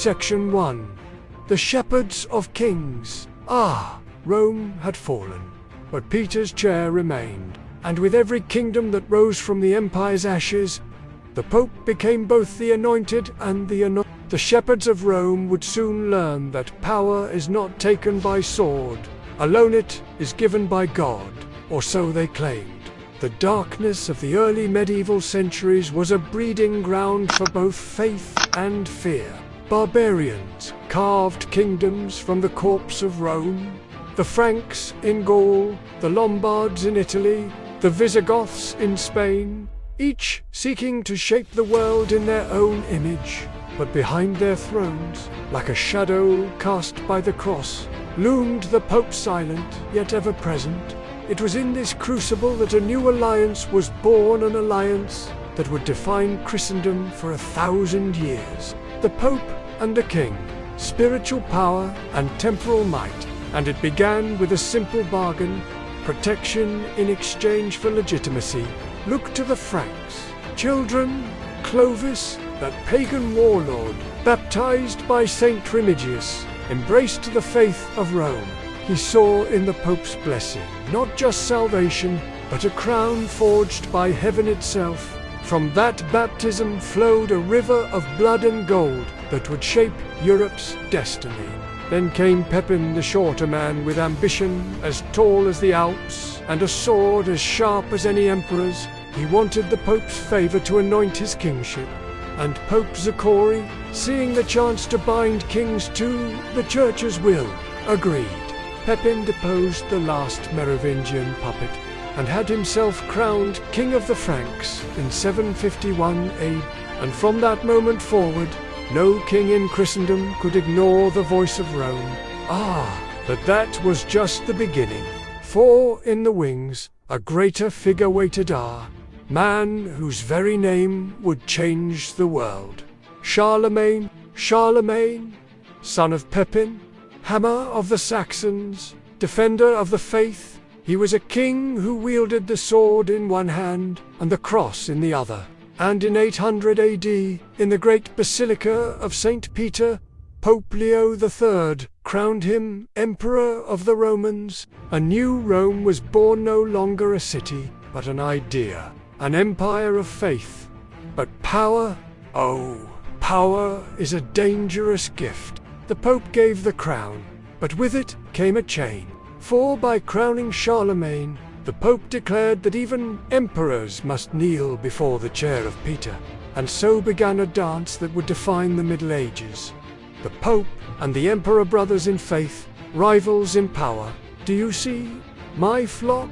Section 1. The Shepherds of Kings. Rome had fallen, but Peter's chair remained, and with every kingdom that rose from the empire's ashes, the Pope became both the anointed and the anointed. The shepherds of Rome would soon learn that power is not taken by sword, alone it is given by God, or so they claimed. The darkness of the early medieval centuries was a breeding ground for both faith and fear. Barbarians carved kingdoms from the corpse of Rome. The Franks in Gaul, the Lombards in Italy, the Visigoths in Spain, each seeking to shape the world in their own image. But behind their thrones, like a shadow cast by the cross, loomed the Pope, silent yet ever present. It was in this crucible that a new alliance was born, an alliance that would define Christendom for 1,000 years. The Pope and the King, spiritual power and temporal might. And it began with a simple bargain: protection in exchange for legitimacy. Look to the Franks. Children, Clovis, that pagan warlord, baptized by Saint Remigius, embraced the faith of Rome. He saw in the Pope's blessing not just salvation, but a crown forged by heaven itself. From that baptism flowed a river of blood and gold that would shape Europe's destiny. Then came Pepin, the shorter man with ambition as tall as the Alps and a sword as sharp as any emperor's. He wanted the Pope's favor to anoint his kingship. And Pope Zachary, seeing the chance to bind kings to the Church's will, agreed. Pepin deposed the last Merovingian puppet and had himself crowned King of the Franks in 751 AD. And from that moment forward, no king in Christendom could ignore the voice of Rome. But that was just the beginning. For in the wings, a greater figure waited, man whose very name would change the world. Charlemagne, son of Pepin, hammer of the Saxons, defender of the faith. He was a king who wielded the sword in one hand and the cross in the other. And in 800 AD, in the great Basilica of St. Peter, Pope Leo III crowned him Emperor of the Romans. A new Rome was born, no longer a city, but an idea, an empire of faith. But power? Power is a dangerous gift. The Pope gave the crown, but with it came a chain. For by crowning Charlemagne, the Pope declared that even emperors must kneel before the chair of Peter, and so began a dance that would define the Middle Ages. The Pope and the Emperor, brothers in faith, rivals in power. Do you see, my flock?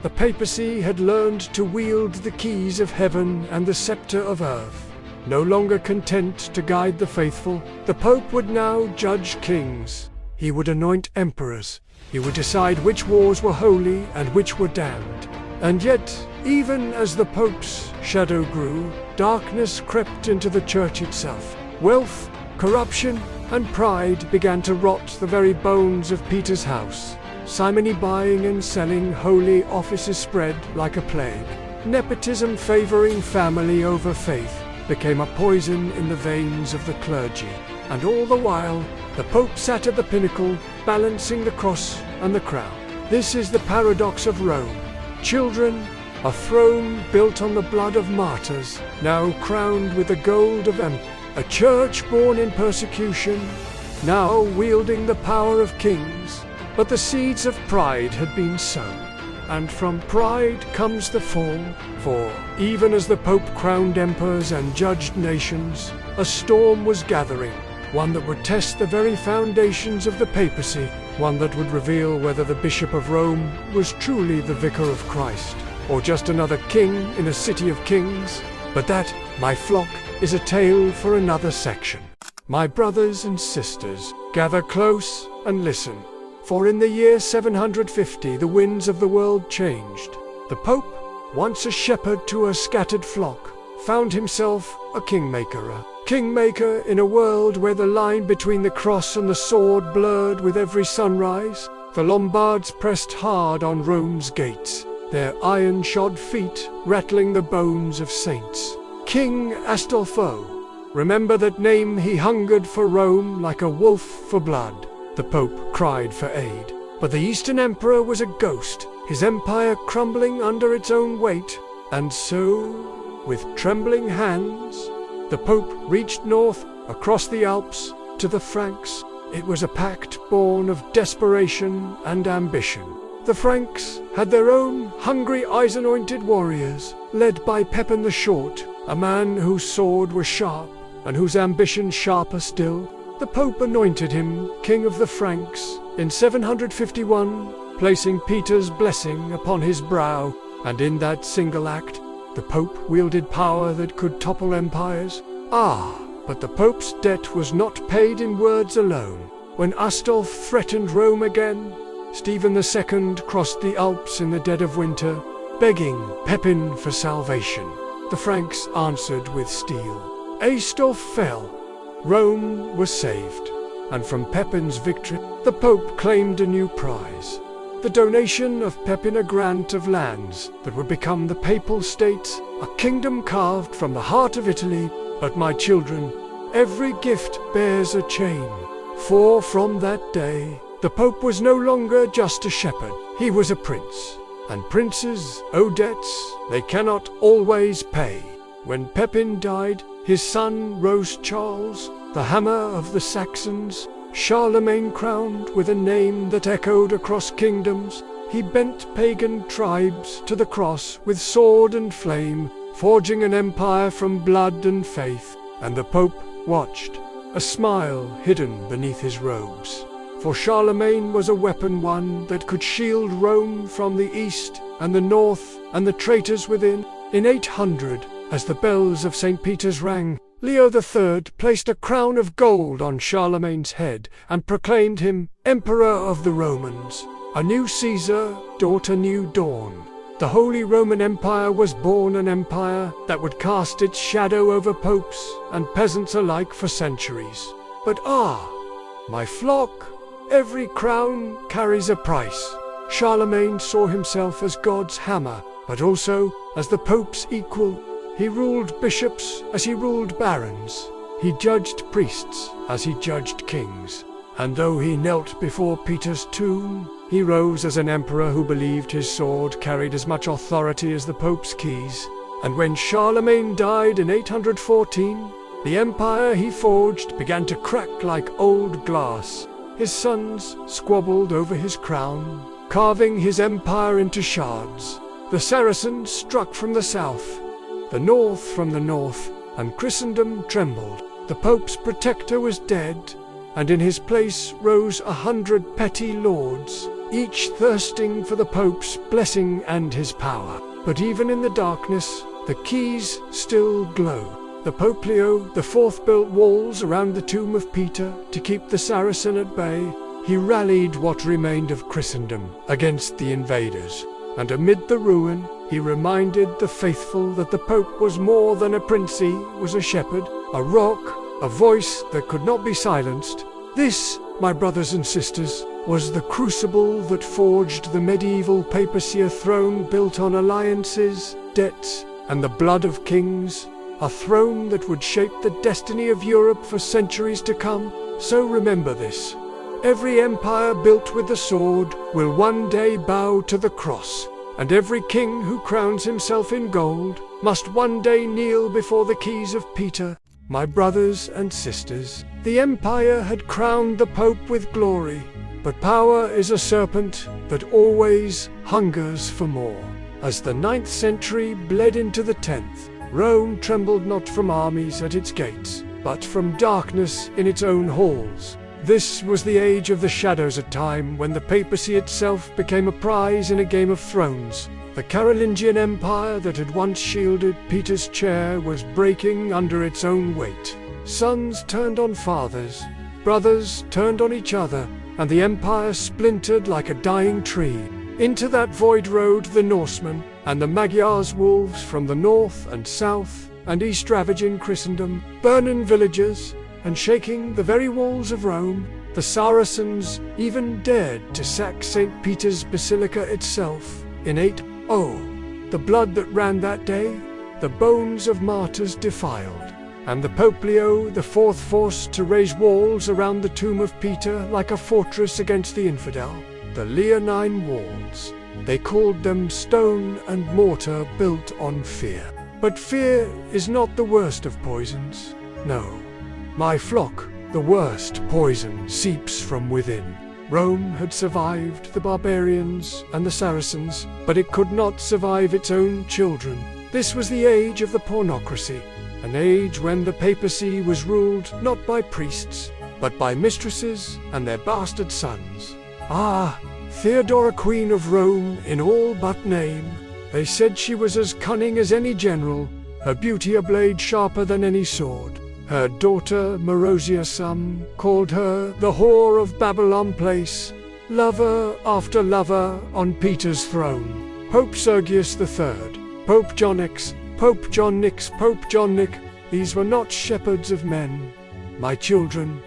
The papacy had learned to wield the keys of heaven and the scepter of earth. No longer content to guide the faithful, the Pope would now judge kings. He would anoint emperors. He would decide which wars were holy and which were damned. And yet, even as the Pope's shadow grew, darkness crept into the Church itself. Wealth, corruption, and pride began to rot the very bones of Peter's house. Simony, buying and selling holy offices, spread like a plague. Nepotism, favoring family over faith, became a poison in the veins of the clergy. And all the while, the Pope sat at the pinnacle, balancing the cross and the crown. This is the paradox of Rome. Children, a throne built on the blood of martyrs, now crowned with the gold of empire. A church born in persecution, now wielding the power of kings. But the seeds of pride had been sown, and from pride comes the fall. For even as the Pope crowned emperors and judged nations, a storm was gathering. One that would test the very foundations of the papacy, one that would reveal whether the Bishop of Rome was truly the vicar of Christ, or just another king in a city of kings. But that, my flock, is a tale for another section. My brothers and sisters, gather close and listen, for in the year 750 the winds of the world changed. The Pope, once a shepherd to a scattered flock, found himself a kingmaker in a world where the line between the cross and the sword blurred with every sunrise. The Lombards pressed hard on Rome's gates, their iron-shod feet rattling the bones of saints. King Astolfo, Remember that name, he hungered for Rome like a wolf for blood. The Pope cried for aid, but the Eastern Emperor was a ghost, his empire crumbling under its own weight. And so, with trembling hands, the Pope reached north, across the Alps, to the Franks. It was a pact born of desperation and ambition. The Franks had their own hungry, eyes-anointed warriors, led by Pepin the Short, a man whose sword was sharp, and whose ambition sharper still. The Pope anointed him King of the Franks in 751, placing Peter's blessing upon his brow, and in that single act, the Pope wielded power that could topple empires. But the Pope's debt was not paid in words alone. When Astolf threatened Rome again, Stephen II crossed the Alps in the dead of winter, begging Pepin for salvation. The Franks answered with steel. Astolf fell. Rome was saved, and from Pepin's victory, the Pope claimed a new prize. The donation of Pepin, a grant of lands that would become the Papal States, a kingdom carved from the heart of Italy. But my children, every gift bears a chain. For from that day, the Pope was no longer just a shepherd, he was a prince. And princes owe debts they cannot always pay. When Pepin died, his son rose Charles, the hammer of the Saxons, Charlemagne crowned with a name that echoed across kingdoms. He bent pagan tribes to the cross with sword and flame, forging an empire from blood and faith. And the Pope watched, a smile hidden beneath his robes. For Charlemagne was a weapon, one that could shield Rome from the east and the north and the traitors within. In 800, as the bells of St. Peter's rang, Leo III placed a crown of gold on Charlemagne's head and proclaimed him Emperor of the Romans. A new Caesar brought a new dawn. The Holy Roman Empire was born, an empire that would cast its shadow over popes and peasants alike for centuries. But my flock, every crown carries a price. Charlemagne saw himself as God's hammer, but also as the Pope's equal. He ruled bishops as he ruled barons. He judged priests as he judged kings. And though he knelt before Peter's tomb, he rose as an emperor who believed his sword carried as much authority as the Pope's keys. And when Charlemagne died in 814, the empire he forged began to crack like old glass. His sons squabbled over his crown, carving his empire into shards. The Saracens struck from the south, the north from the north, and Christendom trembled. The Pope's protector was dead, and in his place rose 100 petty lords, each thirsting for the Pope's blessing and his power. But even in the darkness, the keys still glow. The Pope Leo IV built walls around the tomb of Peter to keep the Saracen at bay. He rallied what remained of Christendom against the invaders, and amid the ruin, he reminded the faithful that the Pope was more than a prince, he was a shepherd, a rock, a voice that could not be silenced. This, my brothers and sisters, was the crucible that forged the medieval papacy, a throne built on alliances, debts, and the blood of kings, a throne that would shape the destiny of Europe for centuries to come. So remember this: every empire built with the sword will one day bow to the cross, and every king who crowns himself in gold must one day kneel before the keys of Peter. My brothers and sisters, the empire had crowned the Pope with glory, but power is a serpent that always hungers for more. As the 9th century bled into the 10th, Rome trembled not from armies at its gates, but from darkness in its own halls. This was the age of the shadows, a time when the papacy itself became a prize in a game of thrones. The Carolingian Empire that had once shielded Peter's chair was breaking under its own weight. Sons turned on fathers, brothers turned on each other, and the empire splintered like a dying tree. Into that void rode the Norsemen, and the Magyars, wolves from the north and south and east, ravaging Christendom, burning villages, and shaking the very walls of Rome. The Saracens even dared to sack St. Peter's Basilica itself in 800. The blood that ran that day, the bones of martyrs defiled. and the Pope Leo IV forced to raise walls around the tomb of Peter like a fortress against the infidel. The Leonine walls. They called them stone and mortar built on fear. But fear is not the worst of poisons. No. My flock, the worst poison seeps from within. Rome had survived the barbarians and the Saracens, but it could not survive its own children. This was the age of the pornocracy, an age when the papacy was ruled not by priests, but by mistresses and their bastard sons. Ah, Theodora, Queen of Rome in all but name. They said she was as cunning as any general, her beauty a blade sharper than any sword. Her daughter Marozia, some called her the whore of Babylon Place, lover after lover on Peter's throne. Pope Sergius III, Pope John X, Pope John Nix, Pope John Nick, these were not shepherds of men, my children,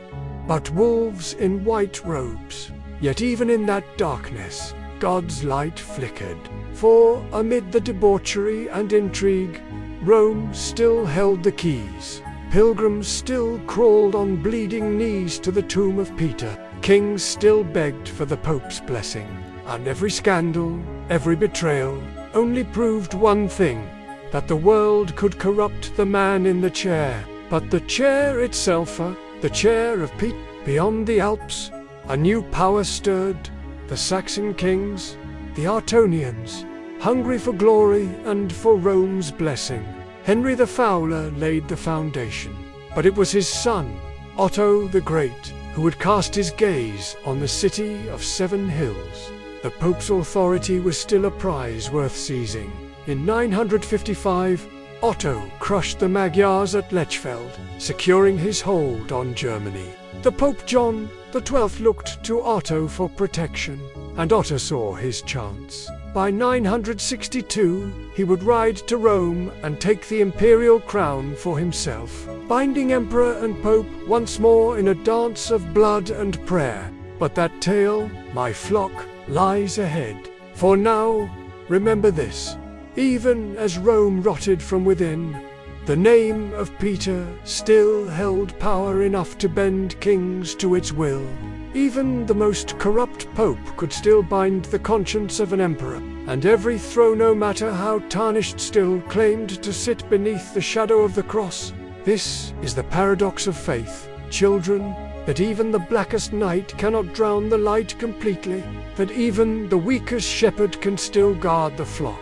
but wolves in white robes. Yet even in that darkness, God's light flickered, for amid the debauchery and intrigue, Rome still held the keys. Pilgrims still crawled on bleeding knees to the tomb of Peter. Kings still begged for the Pope's blessing. And every scandal, every betrayal, only proved one thing, that the world could corrupt the man in the chair. But the chair itself, the chair of Peter, beyond the Alps, a new power stirred. The Saxon kings, the Artonians, hungry for glory and for Rome's blessing. Henry the Fowler laid the foundation, but it was his son, Otto the Great, who would cast his gaze on the city of 7 hills. The Pope's authority was still a prize worth seizing. In 955, Otto crushed the Magyars at Lechfeld, securing his hold on Germany. The Pope John XII looked to Otto for protection, and Otto saw his chance. By 962, he would ride to Rome and take the imperial crown for himself, binding emperor and pope once more in a dance of blood and prayer. But that tale, my flock, lies ahead. For now, remember this: even as Rome rotted from within, the name of Peter still held power enough to bend kings to its will. Even the most corrupt pope could still bind the conscience of an emperor, and every throne, no matter how tarnished, still claimed to sit beneath the shadow of the cross. This is the paradox of faith, children, that even the blackest night cannot drown the light completely, that even the weakest shepherd can still guard the flock,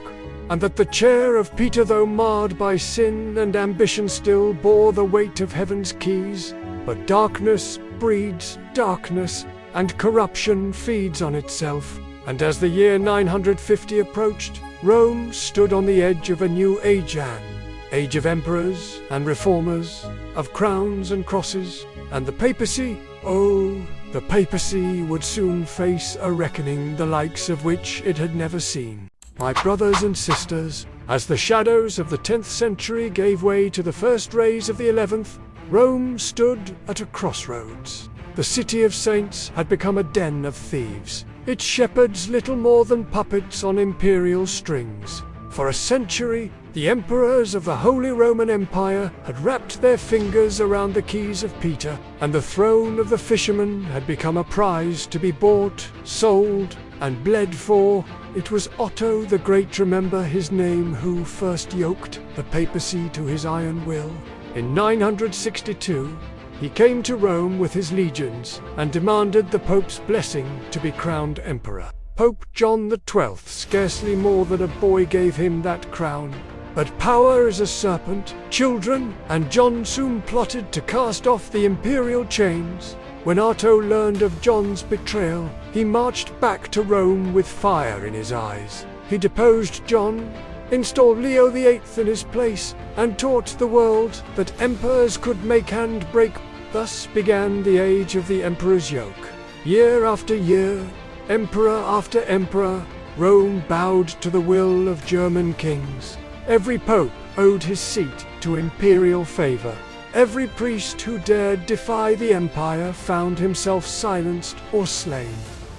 and that the chair of Peter, though marred by sin and ambition, still bore the weight of heaven's keys. But darkness breeds darkness, and corruption feeds on itself. And as the year 950 approached, Rome stood on the edge of a new age of emperors and reformers, of crowns and crosses, and the papacy, oh, the papacy would soon face a reckoning the likes of which it had never seen. My brothers and sisters, as the shadows of the 10th century gave way to the first rays of the 11th, Rome stood at a crossroads. The city of saints had become a den of thieves, its shepherds little more than puppets on imperial strings. For a century, the emperors of the Holy Roman Empire had wrapped their fingers around the keys of Peter, and the throne of the fisherman had become a prize to be bought, sold, and bled for. It was Otto the Great, remember his name, who first yoked the papacy to his iron will. In 962, he came to Rome with his legions and demanded the Pope's blessing to be crowned emperor. Pope John XII, scarcely more than a boy, gave him that crown. But power is a serpent, children, and John soon plotted to cast off the imperial chains. When Otto learned of John's betrayal, he marched back to Rome with fire in his eyes. He deposed John, installed Leo VIII in his place, and taught the world that emperors could make and break. Thus began the age of the emperor's yoke. Year after year, emperor after emperor, Rome bowed to the will of German kings. Every pope owed his seat to imperial favor. Every priest who dared defy the empire found himself silenced or slain.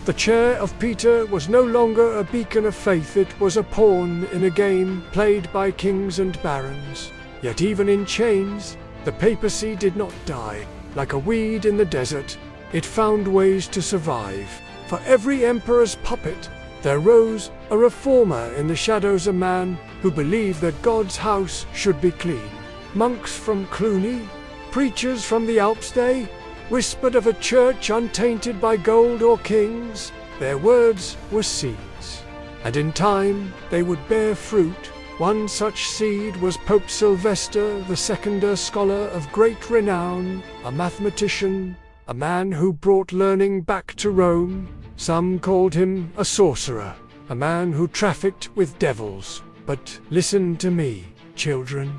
The chair of Peter was no longer a beacon of faith, it was a pawn in a game played by kings and barons. Yet even in chains, The papacy did not die. Like a weed in the desert, it found ways to survive. For every emperor's puppet, there rose a reformer in the shadows, a man who believed that God's house should be clean. Monks from Cluny, preachers from the Alps, they whispered of a church untainted by gold or kings. Their words were seeds, and in time they would bear fruit. One such seed was Pope Sylvester II, a scholar of great renown, a mathematician, a man who brought learning back to Rome. Some called him a sorcerer, a man who trafficked with devils. But listen to me, children.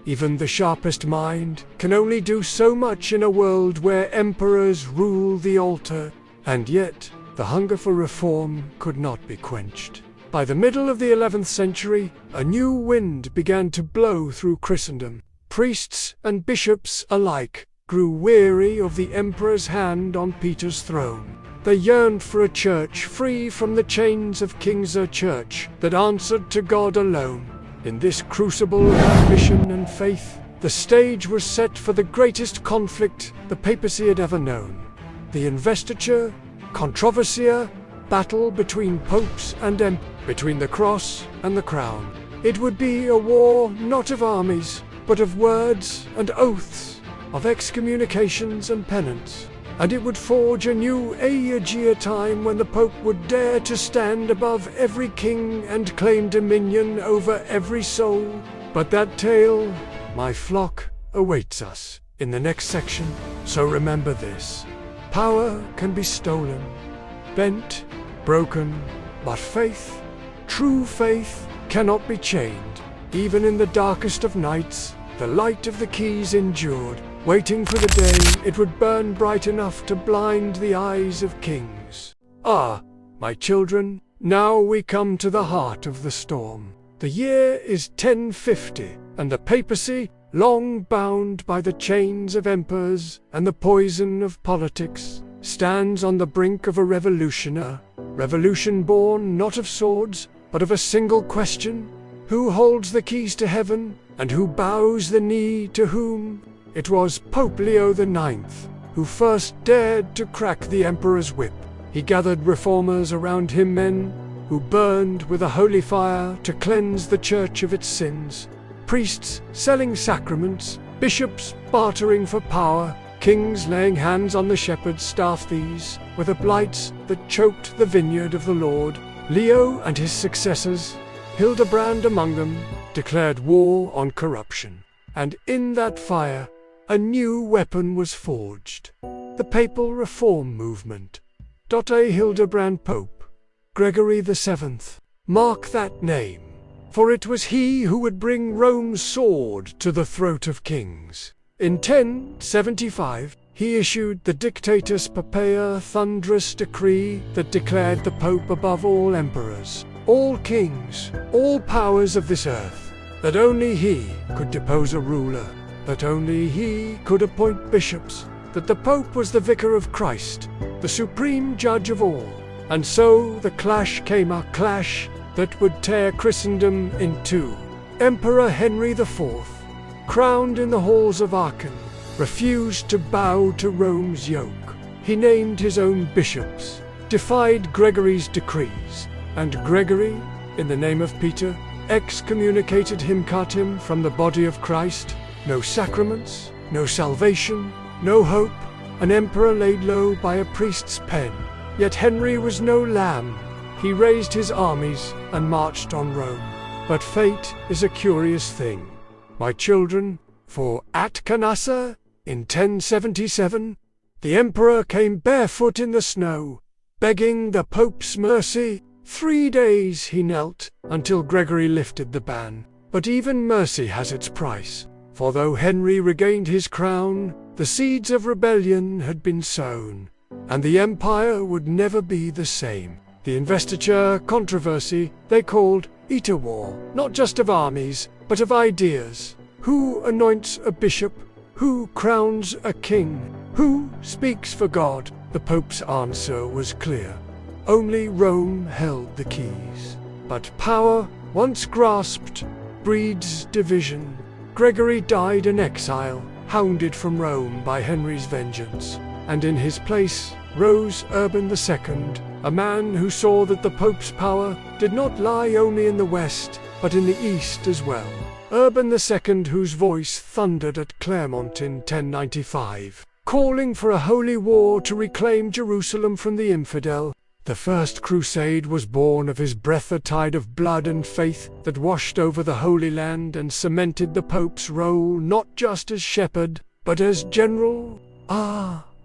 Even the sharpest mind can only do so much in a world where emperors rule the altar, and yet the hunger for reform could not be quenched. By the middle of the 11th century, a new wind began to blow through Christendom. Priests and bishops alike grew weary of the emperor's hand on Peter's throne. They yearned for a church free from the chains of kings, a church that answered to God alone. In this crucible of ambition and faith, the stage was set for the greatest conflict the papacy had ever known. The investiture, controversia, battle between popes and between the cross and the crown. It would be a war not of armies, but of words and oaths, of excommunications and penance. And it would forge a new age, a time when the Pope would dare to stand above every king and claim dominion over every soul. But that tale, my flock, awaits us in the next section. So remember this: power can be stolen, bent, broken, but faith, true faith, cannot be chained. Even in the darkest of nights, the light of the keys endured, waiting for the day it would burn bright enough to blind the eyes of kings. Ah, my children, now we come to the heart of the storm. The year is 1050, and the papacy, long bound by the chains of emperors and the poison of politics, stands on the brink of a revolution. A revolution born not of swords, but of a single question: who holds the keys to heaven, and who bows the knee to whom? It was Pope Leo IX who first dared to crack the emperor's whip. He gathered reformers around him, men who burned with a holy fire to cleanse the church of its sins. Priests selling sacraments, bishops bartering for power, kings laying hands on the shepherd's staff. These were the blights that choked the vineyard of the Lord. Leo and his successors, Hildebrand among them, declared war on corruption. And in that fire, a new weapon was forged: the papal reform movement. A Hildebrand Pope, Gregory VII. Mark that name, for it was he who would bring Rome's sword to the throat of kings. In 1075, he issued the Dictatus Papae, a thunderous decree that declared the Pope above all emperors, all kings, all powers of this earth, that only he could depose a ruler, that only he could appoint bishops, that the Pope was the vicar of Christ, the supreme judge of all. And so the clash came, a clash that would tear Christendom in two. Emperor Henry IV, crowned in the halls of Aachen, refused to bow to Rome's yoke. He named his own bishops, defied Gregory's decrees, and Gregory, in the name of Peter, excommunicated him, cut him from the body of Christ. No sacraments, no salvation, no hope, an emperor laid low by a priest's pen. Yet Henry was no lamb. He raised his armies and marched on Rome. But fate is a curious thing, my children, for at Canassa, in 1077, the emperor came barefoot in the snow, begging the Pope's mercy. 3 days he knelt, until Gregory lifted the ban. But even mercy has its price, for though Henry regained his crown, the seeds of rebellion had been sown, and the empire would never be the same. The investiture controversy they called it a war, not just of armies, but of ideas. Who anoints a bishop? Who crowns a king? Who speaks for God? The Pope's answer was clear. Only Rome held the keys. But power, once grasped, breeds division. Gregory died in exile, hounded from Rome by Henry's vengeance, and in his place rose Urban II, a man who saw that the Pope's power did not lie only in the West, but in the East as well. Urban II, whose voice thundered at Clermont in 1095, calling for a holy war to reclaim Jerusalem from the infidel. The First Crusade was born of his breath, a tide of blood and faith that washed over the Holy Land and cemented the Pope's role not just as shepherd, but as general.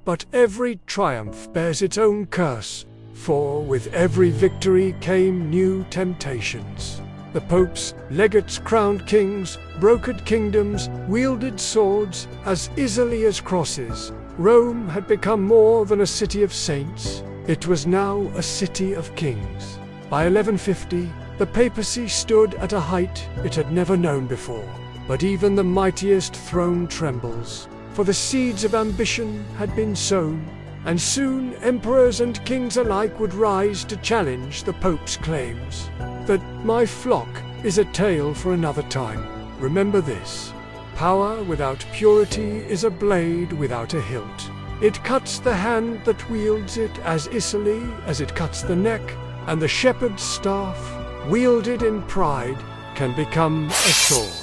But every triumph bears its own curse, for with every victory came new temptations. The popes, legates crowned kings, brokered kingdoms, wielded swords as easily as crosses. Rome had become more than a city of saints. It was now a city of kings. By 1150, the papacy stood at a height it had never known before. But even the mightiest throne trembles, for the seeds of ambition had been sown, and soon emperors and kings alike would rise to challenge the Pope's claims. That my flock is a tale for another time. Remember this: power without purity is a blade without a hilt. It cuts the hand that wields it as easily as it cuts the neck, and the shepherd's staff, wielded in pride, can become a sword.